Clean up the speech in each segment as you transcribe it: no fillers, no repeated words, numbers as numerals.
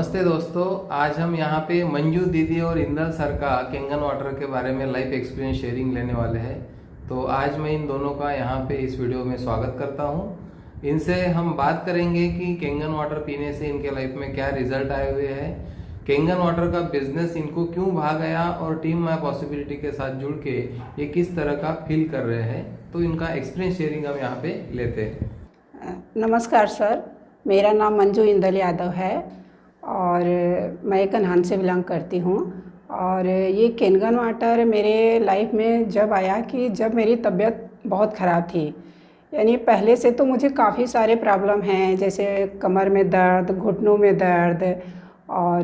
नमस्ते दोस्तों। आज हम यहाँ पे मंजू दीदी और इंदल सर का केंगन वाटर के बारे में लाइफ एक्सपीरियंस शेयरिंग लेने वाले हैं। तो आज मैं इन दोनों का यहाँ पे इस वीडियो में स्वागत करता हूँ। इनसे हम बात करेंगे कि केंगन वाटर पीने से इनके लाइफ में क्या रिजल्ट आए हुए हैं, केंगन वाटर का बिजनेस इनको क्यों भा गया और टीम माय पॉसिबिलिटी के साथ जुड़ के ये किस तरह का फील कर रहे हैं। तो इनका एक्सपीरियंस शेयरिंग हम यहाँ पे लेते हैं। नमस्कार सर, मेरा नाम मंजू इंदल यादव है और मैं कन्हान से बिलोंग करती हूँ। और ये केंगन वाटर मेरे लाइफ में जब आया कि जब मेरी तबीयत बहुत ख़राब थी, यानी पहले से तो मुझे काफ़ी सारे प्रॉब्लम हैं, जैसे कमर में दर्द, घुटनों में दर्द और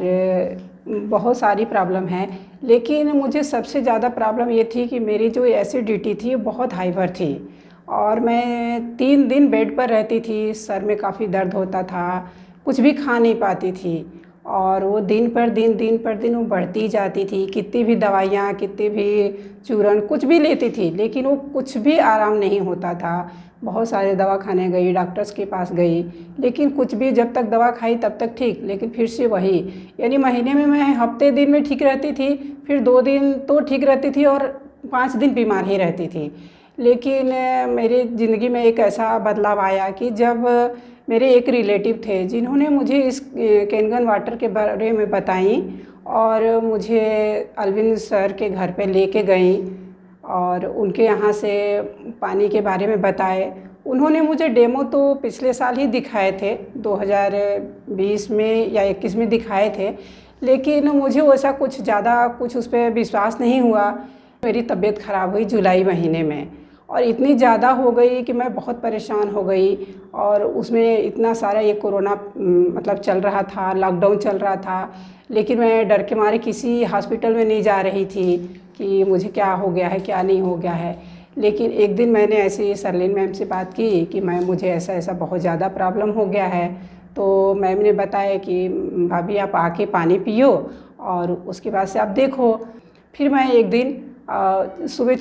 बहुत सारी प्रॉब्लम है। लेकिन मुझे सबसे ज़्यादा प्रॉब्लम ये थी कि मेरी जो एसिडिटी थी बहुत हाइपर थी और मैं 3 दिन बेड पर रहती थी। सर में काफ़ी दर्द होता था, कुछ भी खा नहीं पाती थी और वो दिन पर दिन वो बढ़ती जाती थी। कितनी भी दवाइयाँ, कितनी भी चूरन कुछ भी लेती थी, लेकिन वो कुछ भी आराम नहीं होता था। बहुत सारे दवा खाने गई, डॉक्टर्स के पास गई, लेकिन कुछ भी जब तक दवा खाई तब तक ठीक, लेकिन फिर से वही। यानी महीने में मैं हफ्ते दिन में ठीक रहती थी, फिर 2 दिन तो ठीक रहती थी और 5 दिन बीमार ही रहती थी। लेकिन मेरी ज़िंदगी में एक ऐसा बदलाव आया कि जब मेरे एक रिलेटिव थे जिन्होंने मुझे इस केंगन वाटर के बारे में बताई और मुझे अरविंद सर के घर पे लेके गई और उनके यहाँ से पानी के बारे में बताए। उन्होंने मुझे डेमो तो पिछले साल ही दिखाए थे, 2020 में या 21 में दिखाए थे, लेकिन मुझे वैसा कुछ उस पर विश्वास नहीं हुआ। मेरी तबीयत ख़राब हुई जुलाई महीने में और इतनी ज़्यादा हो गई कि मैं बहुत परेशान हो गई। और उसमें इतना सारा ये कोरोना मतलब चल रहा था, लॉकडाउन चल रहा था, लेकिन मैं डर के मारे किसी हॉस्पिटल में नहीं जा रही थी कि मुझे क्या हो गया है, क्या नहीं हो गया है। लेकिन एक दिन मैंने ऐसे ही सरलीन मैम से बात की कि मुझे ऐसा बहुत ज़्यादा प्रॉब्लम हो गया है। तो मैम ने बताया कि भाभी आप आके पानी पियो और उसके बाद से आप देखो। फिर मैं एक दिन सुबह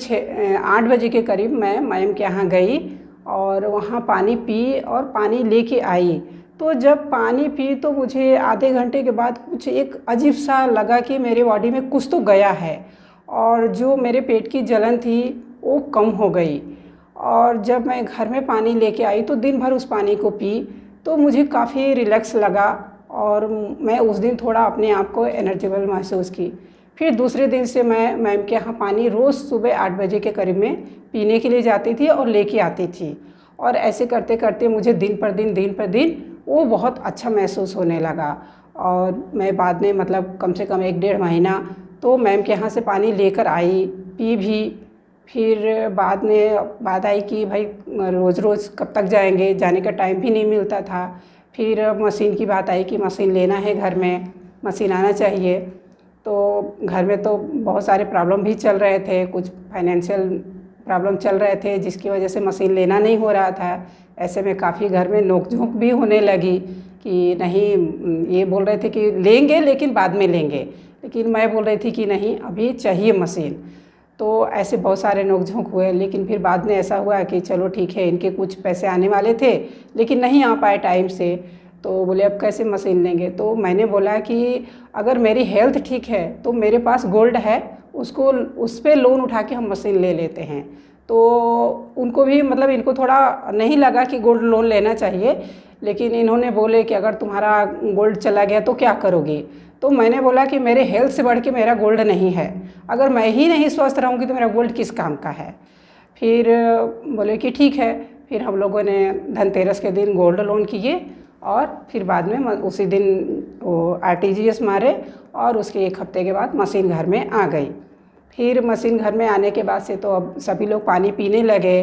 8 बजे के करीब मैं मैम के यहाँ गई और वहाँ पानी पी और पानी लेके आई। तो जब पानी पी तो मुझे आधे घंटे के बाद कुछ एक अजीब सा लगा कि मेरे बॉडी में कुछ तो गया है और जो मेरे पेट की जलन थी वो कम हो गई। और जब मैं घर में पानी लेके आई तो दिन भर उस पानी को पी तो मुझे काफ़ी रिलैक्स लगा और मैं उस दिन थोड़ा अपने आप को एनर्जेबल महसूस की। फिर दूसरे दिन से मैं मैम के यहाँ पानी रोज़ सुबह 8 बजे के करीब में पीने के लिए जाती थी और लेके आती थी। और ऐसे करते करते मुझे दिन पर दिन वो बहुत अच्छा महसूस होने लगा। और मैं बाद में मतलब कम से कम 1-1.5 महीना तो मैम के यहाँ से पानी लेकर आई, पी भी। फिर बाद में बात आई कि भाई रोज़ कब तक जाएंगे, जाने का टाइम भी नहीं मिलता था। फिर मशीन की बात आई कि मशीन लेना है, घर में मशीन आना चाहिए। तो घर में तो बहुत सारे प्रॉब्लम भी चल रहे थे, कुछ फाइनेंशियल प्रॉब्लम चल रहे थे जिसकी वजह से मशीन लेना नहीं हो रहा था। ऐसे में काफ़ी घर में नोक-झोंक भी होने लगी कि नहीं, ये बोल रहे थे कि लेंगे लेकिन बाद में लेंगे, लेकिन मैं बोल रही थी कि नहीं अभी चाहिए मशीन। तो ऐसे बहुत सारे नोक-झोंक हुए, लेकिन फिर बाद में ऐसा हुआ कि चलो ठीक है, इनके कुछ पैसे आने वाले थे लेकिन नहीं आ पाए टाइम से। तो बोले अब कैसे मशीन लेंगे। तो मैंने बोला कि अगर मेरी हेल्थ ठीक है तो मेरे पास गोल्ड है, उस पर लोन उठा के हम मशीन ले लेते हैं। तो उनको भी मतलब इनको थोड़ा नहीं लगा कि गोल्ड लोन लेना चाहिए, लेकिन इन्होंने बोले कि अगर तुम्हारा गोल्ड चला गया तो क्या करोगी। तो मैंने बोला कि मेरे हेल्थ से बढ़ के मेरा गोल्ड नहीं है, अगर मैं ही नहीं स्वस्थ रहूँगी तो मेरा गोल्ड किस काम का है। फिर बोले कि ठीक है। फिर हम लोगों ने धनतेरस के दिन गोल्ड लोन किए और फिर बाद में उसी दिन वो RTGS मारे और उसके 1 हफ्ते के बाद मशीन घर में आ गई। फिर मशीन घर में आने के बाद से तो अब सभी लोग पानी पीने लगे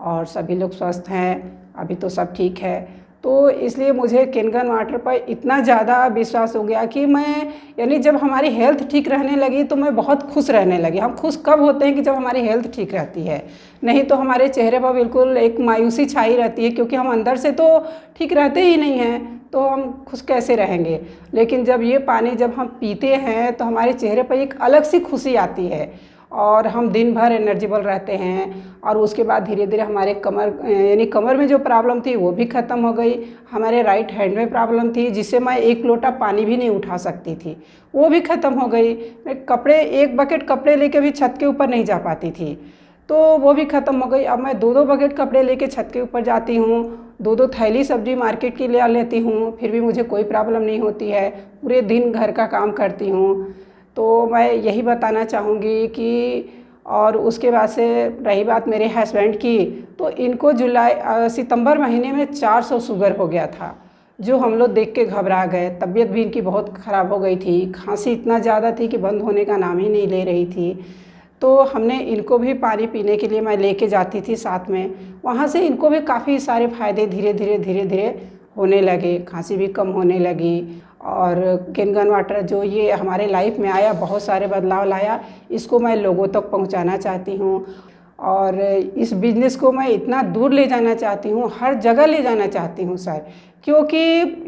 और सभी लोग स्वस्थ हैं, अभी तो सब ठीक है। तो इसलिए मुझे केंगन वाटर पर इतना ज़्यादा विश्वास हो गया कि मैं, यानी जब हमारी हेल्थ ठीक रहने लगी तो मैं बहुत खुश रहने लगी। हम खुश कब होते हैं कि जब हमारी हेल्थ ठीक रहती है, नहीं तो हमारे चेहरे पर बिल्कुल एक मायूसी छाई रहती है, क्योंकि हम अंदर से तो ठीक रहते ही नहीं हैं, तो हम खुश कैसे रहेंगे। लेकिन जब ये पानी जब हम पीते हैं तो हमारे चेहरे पर एक अलग सी खुशी आती है और हम दिन भर एनर्जेबल रहते हैं। और उसके बाद धीरे धीरे हमारे कमर में जो प्रॉब्लम थी वो भी ख़त्म हो गई। हमारे राइट हैंड में प्रॉब्लम थी जिससे मैं 1 लोटा पानी भी नहीं उठा सकती थी, वो भी ख़त्म हो गई। मैं कपड़े 1 बकेट कपड़े लेके भी छत के ऊपर नहीं जा पाती थी, तो वो भी ख़त्म हो गई। अब मैं 2-2 बकेट कपड़े लेके छत के ऊपर जाती हूँ, 2-2 थैली सब्जी मार्केट की ले लेती हूँ, फिर भी मुझे कोई प्रॉब्लम नहीं होती है। पूरे दिन घर का काम करती हूँ। तो मैं यही बताना चाहूँगी कि और उसके बाद से रही बात मेरे हस्बैंड की, तो इनको सितंबर महीने में 400 शुगर हो गया था, जो हम लोग देख के घबरा गए। तबीयत भी इनकी बहुत ख़राब हो गई थी, खांसी इतना ज़्यादा थी कि बंद होने का नाम ही नहीं ले रही थी। तो हमने इनको भी पानी पीने के लिए मैं लेके जाती थी साथ में, वहाँ से इनको भी काफ़ी सारे फ़ायदे धीरे धीरे होने लगे, खांसी भी कम होने लगी। और केनगन वाटर जो ये हमारे लाइफ में आया, बहुत सारे बदलाव लाया, इसको मैं लोगों तक पहुँचाना चाहती हूँ। और इस बिज़नेस को मैं इतना दूर ले जाना चाहती हूँ, हर जगह ले जाना चाहती हूँ सर, क्योंकि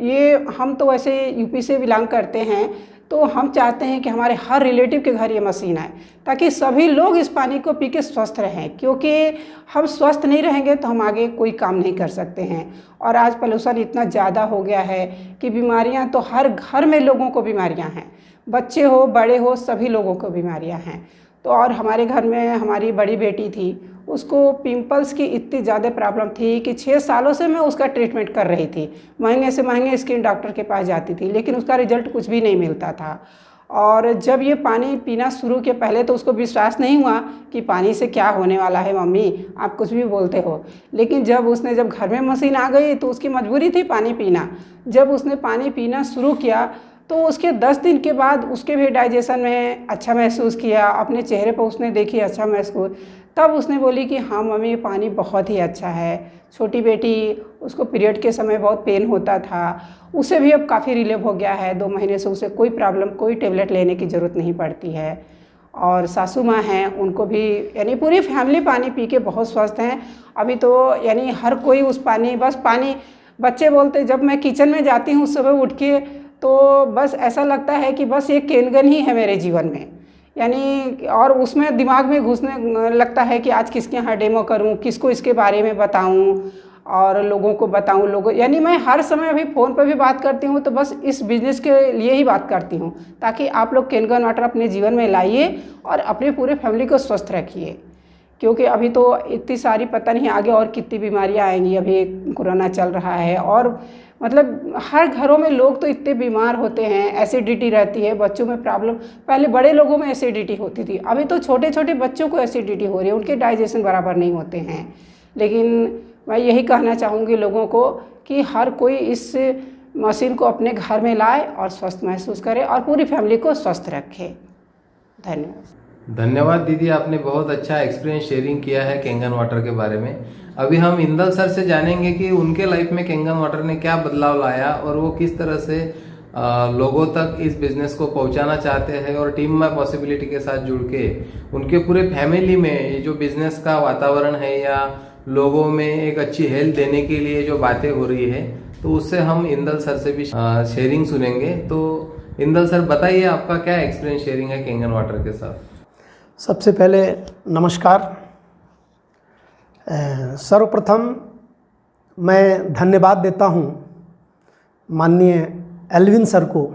ये हम तो वैसे यूपी से बिलोंग करते हैं, तो हम चाहते हैं कि हमारे हर रिलेटिव के घर ये मशीन आए, ताकि सभी लोग इस पानी को पी के स्वस्थ रहें। क्योंकि हम स्वस्थ नहीं रहेंगे तो हम आगे कोई काम नहीं कर सकते हैं। और आज पोल्यूशन इतना ज़्यादा हो गया है कि बीमारियां तो हर घर में लोगों को बीमारियां हैं, बच्चे हो बड़े हो सभी लोगों को बीमारियां हैं। तो और हमारे घर में हमारी बड़ी बेटी थी, उसको पिंपल्स की इतनी ज़्यादा प्रॉब्लम थी कि 6 सालों से मैं उसका ट्रीटमेंट कर रही थी। महंगे से महंगे स्किन डॉक्टर के पास जाती थी, लेकिन उसका रिजल्ट कुछ भी नहीं मिलता था। और जब ये पानी पीना शुरू किया, पहले तो उसको विश्वास नहीं हुआ कि पानी से क्या होने वाला है, मम्मी आप कुछ भी बोलते हो। लेकिन जब घर में मशीन आ गई तो उसकी मजबूरी थी पानी पीना। जब उसने पानी पीना शुरू किया तो उसके 10 दिन के बाद उसके भी डाइजेशन में अच्छा महसूस किया, अपने चेहरे पर उसने देखी अच्छा महसूस। तब उसने बोली कि हाँ मम्मी, पानी बहुत ही अच्छा है। छोटी बेटी, उसको पीरियड के समय बहुत पेन होता था, उसे भी अब काफ़ी रिलीव हो गया है। 2 महीने से उसे कोई प्रॉब्लम, कोई टेबलेट लेने की ज़रूरत नहीं पड़ती है। और सासू माँ हैं, उनको भी यानी पूरी फैमिली पानी पी के बहुत स्वस्थ हैं। अभी तो यानी हर कोई उस पानी, बच्चे बोलते, जब मैं किचन में जाती हूँ सुबह उठ के, तो बस ऐसा लगता है कि बस ये केनगन ही है मेरे जीवन में। यानी और उसमें दिमाग में घुसने लगता है कि आज किसके यहाँ डेमो करूं, किसको इसके बारे में बताऊं और लोगों को बताऊं। यानी मैं हर समय अभी फ़ोन पर भी बात करती हूं तो बस इस बिज़नेस के लिए ही बात करती हूं, ताकि आप लोग केनगन वाटर अपने जीवन में लाइए और अपने पूरे फैमिली को स्वस्थ रखिए। क्योंकि अभी तो इतनी सारी, पता नहीं आगे और कितनी बीमारियां आएंगी। अभी कोरोना चल रहा है और मतलब हर घरों में लोग तो इतने बीमार होते हैं, एसिडिटी रहती है, बच्चों में प्रॉब्लम। पहले बड़े लोगों में एसिडिटी होती थी, अभी तो छोटे छोटे बच्चों को एसिडिटी हो रही है, उनके डाइजेशन बराबर नहीं होते हैं। लेकिन मैं यही कहना चाहूँगी लोगों को कि हर कोई इस मशीन को अपने घर में लाए और स्वस्थ महसूस करे और पूरी फैमिली को स्वस्थ रखे। धन्यवाद दीदी, आपने बहुत अच्छा एक्सपीरियंस शेयरिंग किया है केंगन वाटर के बारे में। अभी हम इंदल सर से जानेंगे कि उनके लाइफ में केंगन वाटर ने क्या बदलाव लाया और वो किस तरह से लोगों तक इस बिजनेस को पहुंचाना चाहते हैं और टीम में पॉसिबिलिटी के साथ जुड़ के उनके पूरे फैमिली में ये जो बिजनेस का वातावरण है या लोगों में एक अच्छी हेल्थ देने के लिए जो बातें हो रही है, तो उससे हम इंदल सर से भी शेयरिंग सुनेंगे। तो इंदल सर बताइए, आपका क्या एक्सपीरियंस शेयरिंग है केंगन वाटर के साथ? सबसे पहले नमस्कार। सर्वप्रथम मैं धन्यवाद देता हूं माननीय एल्विन सर को,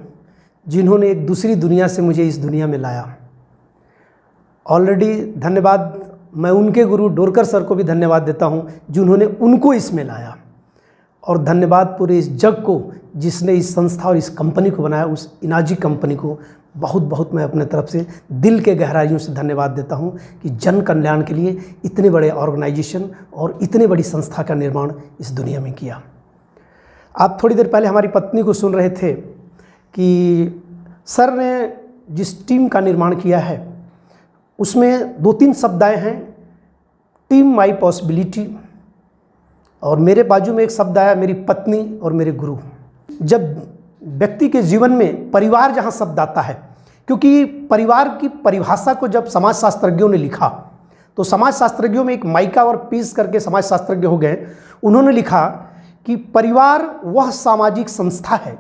जिन्होंने एक दूसरी दुनिया से मुझे इस दुनिया में लाया। ऑलरेडी धन्यवाद मैं उनके गुरु डोरकर सर को भी धन्यवाद देता हूं, जिन्होंने उनको इसमें लाया। और धन्यवाद पूरे इस जग को जिसने इस संस्था और इस कंपनी को बनाया, उस इनाजी कंपनी को बहुत बहुत मैं अपने तरफ से दिल के गहराइयों से धन्यवाद देता हूं कि जन कल्याण के लिए इतने बड़े ऑर्गेनाइजेशन और इतने बड़ी संस्था का निर्माण इस दुनिया में किया। आप थोड़ी देर पहले हमारी पत्नी को सुन रहे थे कि सर ने जिस टीम का निर्माण किया है उसमें 2-3 शब्द आए हैं, टीम माई पॉसिबिलिटी, और मेरे बाजू में एक शब्द आया, मेरी पत्नी और मेरे गुरु। जब व्यक्ति के जीवन में परिवार जहाँ शब्द आता है, क्योंकि परिवार की परिभाषा को जब समाजशास्त्रज्ञों ने लिखा तो समाजशास्त्रज्ञों में एक माइका और पीस करके समाजशास्त्रज्ञ हो गए, उन्होंने लिखा कि परिवार वह सामाजिक संस्था है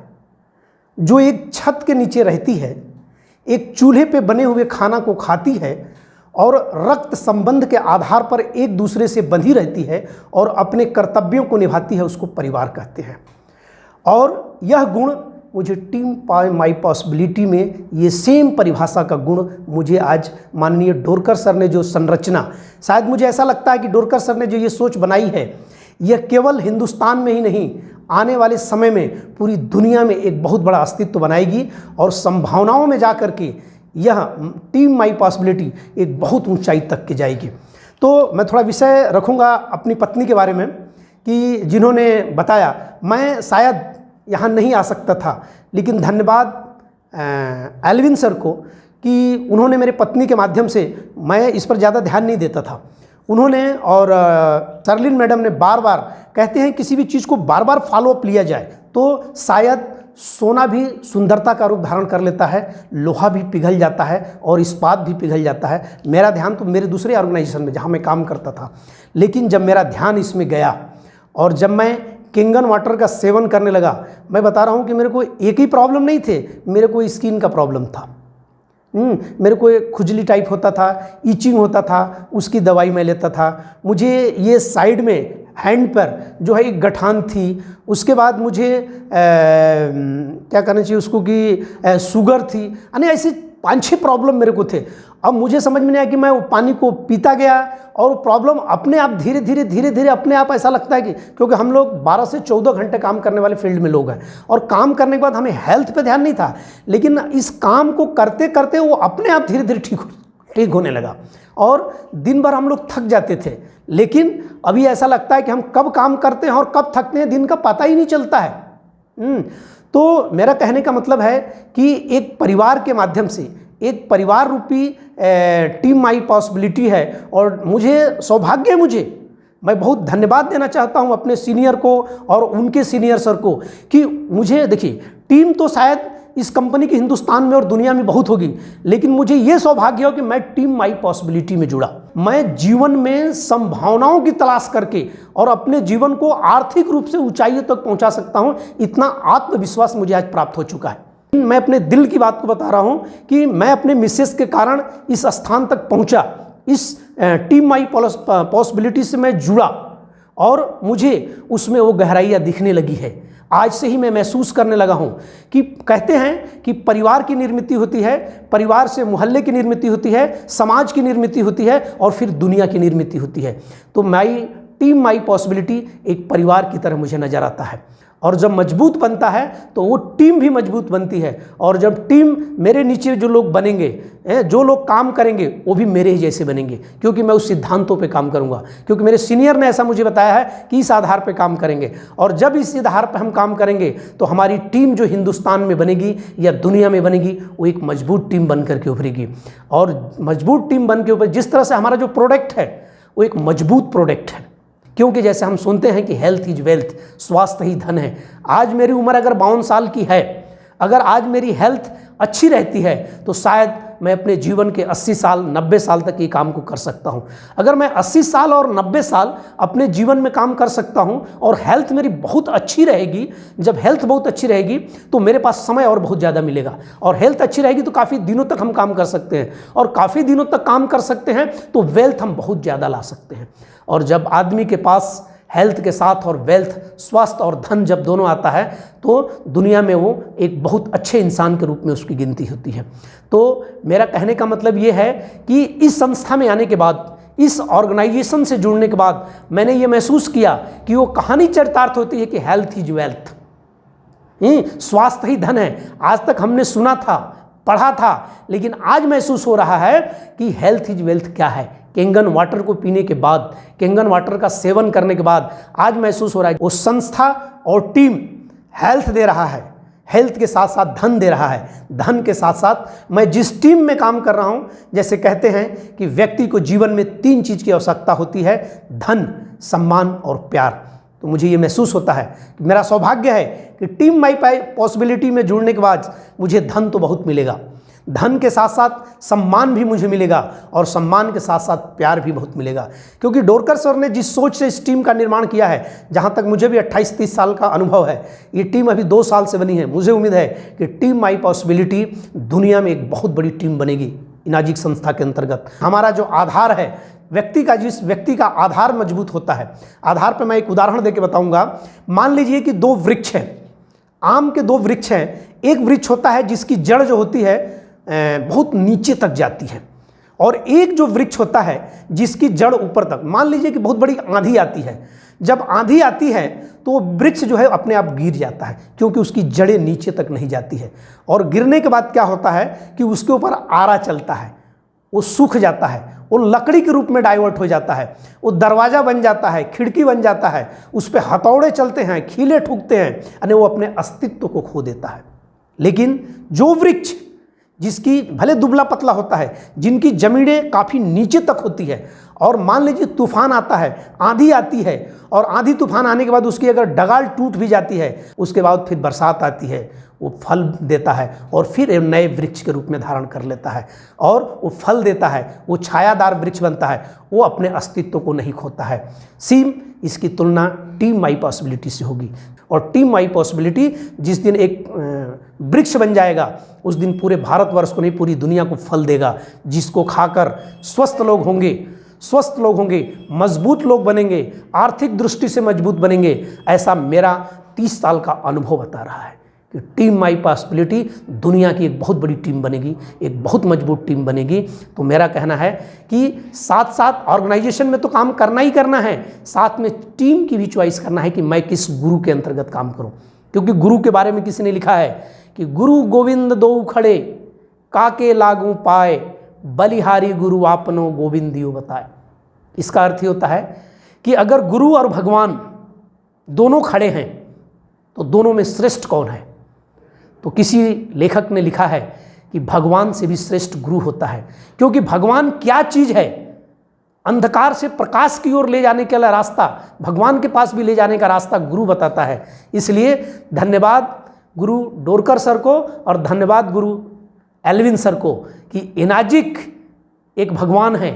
जो एक छत के नीचे रहती है, एक चूल्हे पे बने हुए खाना को खाती है और रक्त संबंध के आधार पर एक दूसरे से बंधी रहती है और अपने कर्तव्यों को निभाती है, उसको परिवार कहते हैं। और यह गुण मुझे टीम माई पॉसिबिलिटी में ये सेम परिभाषा का गुण मुझे आज माननीय डोरकर सर ने जो संरचना, शायद मुझे ऐसा लगता है कि डोरकर सर ने जो ये सोच बनाई है, यह केवल हिंदुस्तान में ही नहीं, आने वाले समय में पूरी दुनिया में एक बहुत बड़ा अस्तित्व बनाएगी और संभावनाओं में जा कर के यह टीम माई पॉसिबिलिटी एक बहुत ऊंचाई तक के जाएगी। तो मैं थोड़ा विषय रखूँगा अपनी पत्नी के बारे में कि जिन्होंने बताया, मैं शायद यहाँ नहीं आ सकता था, लेकिन धन्यवाद एल्विन सर को कि उन्होंने मेरे पत्नी के माध्यम से, मैं इस पर ज़्यादा ध्यान नहीं देता था, उन्होंने और सरलिन मैडम ने बार बार कहते हैं किसी भी चीज़ को बार बार फॉलोअप लिया जाए तो शायद सोना भी सुंदरता का रूप धारण कर लेता है, लोहा भी पिघल जाता है और इस्पात भी पिघल जाता है। मेरा ध्यान तो मेरे दूसरे ऑर्गेनाइजेशन में जहाँ मैं काम करता था, लेकिन जब मेरा ध्यान इसमें गया और जब मैं किंगन वाटर का सेवन करने लगा, मैं बता रहा हूँ कि मेरे को एक ही प्रॉब्लम नहीं थे, मेरे को स्किन का प्रॉब्लम था। मेरे को एक खुजली टाइप होता था, ईचिंग होता था, उसकी दवाई मैं लेता था। मुझे ये साइड में हैंड पर जो है एक गठान थी, उसके बाद मुझे क्या करना चाहिए उसको कि शुगर थी, यानी ऐसे 5-6 प्रॉब्लम मेरे को थे। अब मुझे समझ में नहीं आया कि मैं वो पानी को पीता गया और वो प्रॉब्लम अपने आप धीरे धीरे अपने आप, ऐसा लगता है कि क्योंकि हम लोग 12 से 14 घंटे काम करने वाले फील्ड में लोग हैं और काम करने के बाद हमें हेल्थ पे ध्यान नहीं था, लेकिन इस काम को करते करते वो अपने आप धीरे धीरे ठीक होने लगा और दिन भर हम लोग थक जाते थे। लेकिन अभी ऐसा लगता है कि हम कब काम करते हैं और कब थकते हैं दिन का पता ही नहीं चलता है। तो मेरा कहने का मतलब है कि एक परिवार के माध्यम से, एक परिवार रूपी टीम माई पॉसिबिलिटी है और मुझे सौभाग्य है, मैं बहुत धन्यवाद देना चाहता हूं अपने सीनियर को और उनके सीनियर सर को कि मुझे, देखिए टीम तो शायद इस कंपनी की हिंदुस्तान में और दुनिया में बहुत होगी, लेकिन मुझे ये सौभाग्य हो कि मैं टीम माई पॉसिबिलिटी में जुड़ा। मैं जीवन में संभावनाओं की तलाश करके और अपने जीवन को आर्थिक रूप से ऊंचाइयों तक पहुंचा सकता हूं, इतना आत्मविश्वास मुझे आज प्राप्त हो चुका है। मैं अपने दिल की बात को बता रहा हूं कि मैं अपने मिसेस के कारण इस स्थान तक पहुंचा, इस टीम माई पॉसिबिलिटी से मैं जुड़ा और मुझे उसमें वो गहराइयाँ दिखने लगी है। आज से ही मैं महसूस करने लगा हूं कि कहते हैं कि परिवार की निर्मित होती है, परिवार से मोहल्ले की निर्मित होती है, समाज की निर्मित होती है और फिर दुनिया की निर्मित होती है। तो टीम माई पॉसिबिलिटी एक परिवार की तरह मुझे नजर आता है और जब मजबूत बनता है तो वो टीम भी मजबूत बनती है और जब टीम, मेरे नीचे जो लोग बनेंगे, जो लोग काम करेंगे वो भी मेरे ही जैसे बनेंगे, क्योंकि मैं उस सिद्धांतों पे काम करूंगा, क्योंकि मेरे सीनियर ने ऐसा मुझे बताया है कि इस आधार पे काम करेंगे और जब इस आधार पे हम काम करेंगे तो हमारी टीम जो हिंदुस्तान में बनेगी या दुनिया में बनेगी वो एक मजबूत टीम बन करके उभरेगी। और मजबूत टीम बन के ऊपर जिस तरह से हमारा जो प्रोडक्ट है वो एक मजबूत प्रोडक्ट है, क्योंकि जैसे हम सुनते हैं कि हेल्थ इज वेल्थ, स्वास्थ्य ही धन है। आज मेरी उम्र अगर 52 साल की है, अगर आज मेरी हेल्थ अच्छी रहती है तो शायद मैं अपने जीवन के 80 साल 90 साल तक ये काम को कर सकता हूँ। अगर मैं 80 साल और 90 साल अपने जीवन में काम कर सकता हूँ और हेल्थ मेरी बहुत अच्छी रहेगी, जब हेल्थ बहुत अच्छी रहेगी तो मेरे पास समय और बहुत ज़्यादा मिलेगा और हेल्थ अच्छी रहेगी तो काफ़ी दिनों तक हम काम कर सकते हैं और काफ़ी दिनों तक काम कर सकते हैं तो वेल्थ हम बहुत ज़्यादा ला सकते हैं। और जब आदमी के पास हेल्थ के साथ और वेल्थ, स्वास्थ्य और धन जब दोनों आता है तो दुनिया में वो एक बहुत अच्छे इंसान के रूप में उसकी गिनती होती है। तो मेरा कहने का मतलब ये है कि इस संस्था में आने के बाद, इस ऑर्गेनाइजेशन से जुड़ने के बाद मैंने ये महसूस किया कि वो कहानी चरितार्थ होती है कि हेल्थ इज वेल्थ, स्वास्थ्य ही धन है। आज तक हमने सुना था, पढ़ा था, लेकिन आज महसूस हो रहा है कि हेल्थ इज वेल्थ क्या है। केंगन वाटर को पीने के बाद, केंगन वाटर का सेवन करने के बाद आज महसूस हो रहा है वो संस्था और टीम हेल्थ दे रहा है, हेल्थ के साथ साथ धन दे रहा है, धन के साथ साथ मैं जिस टीम में काम कर रहा हूँ, जैसे कहते हैं कि व्यक्ति को जीवन में 3 चीज़ की आवश्यकता होती है, धन, सम्मान और प्यार। तो मुझे ये महसूस होता है कि मेरा सौभाग्य है कि टीम माई पॉसिबिलिटी में जुड़ने के बाद मुझे धन तो बहुत मिलेगा, धन के साथ साथ सम्मान भी मुझे मिलेगा और सम्मान के साथ साथ प्यार भी बहुत मिलेगा। क्योंकि डोरकर सर ने जिस सोच से इस टीम का निर्माण किया है, जहाँ तक मुझे भी 28-30 साल का अनुभव है, ये टीम अभी 2 साल से बनी है। मुझे उम्मीद है कि टीम माई पॉसिबिलिटी दुनिया में एक बहुत बड़ी टीम बनेगी इनाजिक संस्था के अंतर्गत। हमारा जो आधार है व्यक्ति का, जिस व्यक्ति का आधार मजबूत होता है, आधार पे मैं एक उदाहरण देके बताऊंगा। मान लीजिए कि 2 वृक्ष हैं, आम के 2 वृक्ष हैं। एक वृक्ष होता है जिसकी जड़ जो होती है बहुत नीचे तक जाती है, और एक जो वृक्ष होता है जिसकी जड़ ऊपर तक। मान लीजिए कि बहुत बड़ी आंधी आती है, जब आंधी आती है तो वो वृक्ष जो है अपने आप गिर जाता है, क्योंकि उसकी जड़ें नीचे तक नहीं जाती है। और गिरने के बाद क्या होता है कि उसके ऊपर आरा चलता है, वो सूख जाता है, वो लकड़ी के रूप में डाइवर्ट हो जाता है, वो दरवाज़ा बन जाता है, खिड़की बन जाता है, उस पर हथौड़े चलते हैं, खीले ठुकते हैं, यानी वो अपने अस्तित्व को खो देता है। लेकिन जो वृक्ष जिसकी भले दुबला पतला होता है, जिनकी जमीनें काफ़ी नीचे तक होती है, और मान लीजिए तूफान आता है, आंधी आती है, और आंधी तूफान आने के बाद उसकी अगर डगाल टूट भी जाती है, उसके बाद फिर बरसात आती है, वो फल देता है और फिर एक नए वृक्ष के रूप में धारण कर लेता है, और वो फल देता है, वो छायादार वृक्ष बनता है, वो अपने अस्तित्व को नहीं खोता है। सेम इसकी तुलना टीम माई पॉसिबिलिटी से होगी, और टीम माई पॉसिबिलिटी जिस दिन एक वृक्ष बन जाएगा, उस दिन पूरे भारतवर्ष को नहीं, पूरी दुनिया को फल देगा, जिसको खाकर स्वस्थ लोग होंगे, मजबूत लोग बनेंगे, आर्थिक दृष्टि से मजबूत बनेंगे। ऐसा मेरा 30 साल का अनुभव बता रहा है कि टीम माई पॉसिबिलिटी दुनिया की एक बहुत बड़ी टीम बनेगी, एक बहुत मजबूत टीम बनेगी। तो मेरा कहना है कि साथ साथ ऑर्गेनाइजेशन में तो काम करना ही करना है, साथ में टीम की भी चॉइस करना है कि मैं किस गुरु के अंतर्गत काम करूं। क्योंकि गुरु के बारे में किसी ने लिखा है कि गुरु गोविंद दो खड़े, काके लागू पाए, बलिहारी गुरु आपनो गोविंदियो बताए। इसका अर्थ ही होता है कि अगर गुरु और भगवान दोनों खड़े हैं तो दोनों में श्रेष्ठ कौन है? तो किसी लेखक ने लिखा है कि भगवान से भी श्रेष्ठ गुरु होता है, क्योंकि भगवान क्या चीज़ है? अंधकार से प्रकाश की ओर ले जाने के लिए रास्ता, भगवान के पास भी ले जाने का रास्ता गुरु बताता है। इसलिए धन्यवाद गुरु डोरकर सर को, और धन्यवाद गुरु एल्विन सर को कि इनाजिक एक भगवान है,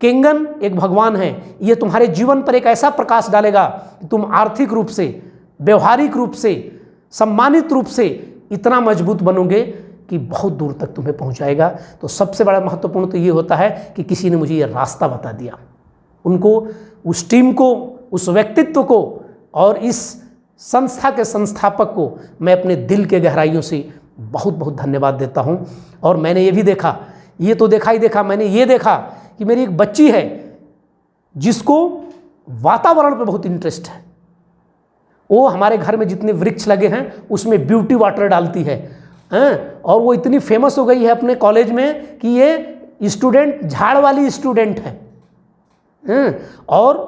केंगन एक भगवान है। ये तुम्हारे जीवन पर एक ऐसा प्रकाश डालेगा कि तुम आर्थिक रूप से, व्यवहारिक रूप से, सम्मानित रूप से इतना मजबूत बनोगे कि बहुत दूर तक तुम्हें पहुंचाएगा। तो सबसे बड़ा महत्वपूर्ण तो ये होता है कि किसी ने मुझे ये रास्ता बता दिया, उनको, उस टीम को, उस व्यक्तित्व को और इस संस्था के संस्थापक को मैं अपने दिल के गहराइयों से बहुत बहुत धन्यवाद देता हूं। और मैंने ये भी देखा, ये तो देखा ही देखा, मैंने ये देखा कि मेरी एक बच्ची है जिसको वातावरण पे बहुत इंटरेस्ट है। वो हमारे घर में जितने वृक्ष लगे हैं उसमें ब्यूटी वाटर डालती है, और वो इतनी फेमस हो गई है अपने कॉलेज में कि ये स्टूडेंट झाड़ वाली स्टूडेंट है। और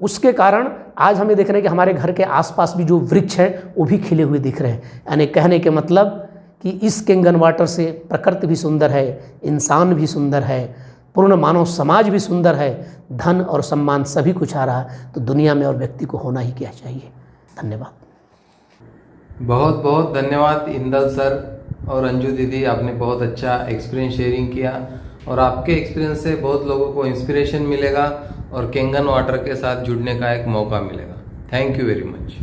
उसके कारण आज हमें देख रहे हैं कि हमारे घर के आसपास भी जो वृक्ष हैं वो भी खिले हुए दिख रहे हैं। यानी कहने के मतलब कि इस केंगन वाटर से प्रकृति भी सुंदर है, इंसान भी सुंदर है, पूर्ण मानव समाज भी सुंदर है, धन और सम्मान सभी कुछ आ रहा है। तो दुनिया में और व्यक्ति को होना ही क्या चाहिए। धन्यवाद। बहुत बहुत धन्यवाद इंदल सर और अंजू दीदी, आपने बहुत अच्छा एक्सपीरियंस शेयरिंग किया, और आपके एक्सपीरियंस से बहुत लोगों को इंस्पिरेशन मिलेगा और केंगन वाटर के साथ जुड़ने का एक मौका मिलेगा। Thank you very much.